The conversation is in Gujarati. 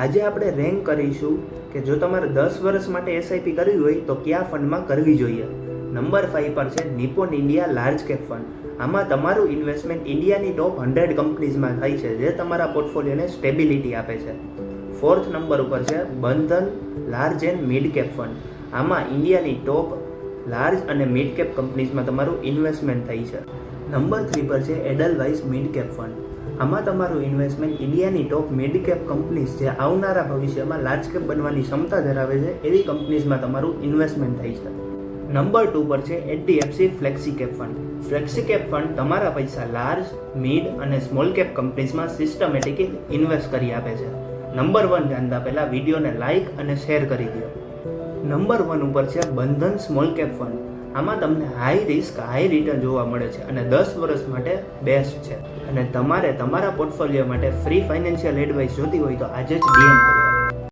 આજે આપણે રેન્ક કરીશું કે જો તમારે 10 વર્ષ માટે એસઆઈપી કરવી હોય તો કયા ફંડમાં કરવી જોઈએ. નંબર 5 પર છે Nippon India large cap fund. આમાં તમારું ઇન્વેસ્ટમેન્ટ ઇન્ડિયાની ટોપ 100 કંપનીઝમાં થાય છે, જે તમારા પોર્ટફોલિયોને સ્ટેબિલિટી આપે છે. 4th નંબર ઉપર છે Bandhan large and mid cap fund. આમાં ઇન્ડિયાની ટોપ લાર્જ અને મિડ કેપ કંપનીઝમાં તમારું ઇન્વેસ્ટમેન્ટ થાય છે. નંબર 3 પર છે એડલવાઇઝ મિડ કેપ ફંડ. આમાં તમારું ઇન્વેસ્ટમેન્ટ ઇન્ડિયાની ટોપ મિડ કેપ કંપનીઝ જે આવનારા ભવિષ્યમાં લાર્જ કેપ બનવાની ક્ષમતા ધરાવે છે એવી કંપનીઝમાં તમારું ઇન્વેસ્ટમેન્ટ થાય છે. નંબર 2 પર છે HDFC flexi cap fund. Flexi cap fund તમારા પૈસા લાર્જ, મિડ અને સ્મોલ કેપ કંપનીઝમાં સિસ્ટમેટિક ઇન્વેસ્ટ કરી આપે છે. નંબર 1 જાણતા પહેલા વિડીયોને લાઇક અને શેર કરી દો. નંબર 1 ઉપર છે બંધન સ્મોલ કેપ ફંડ. આમાં તમને હાઈ રિસ્ક હાઈ રિટર્ન જોવા મળે છે અને 10 વર્ષ માટે બેસ્ટ છે. અને તમારે તમારા પોર્ટફોલિયો માટે ફ્રી ફાઇનાન્શિયલ એડવાઇસ જોતી હોય તો આજે જ ડીએમ કરી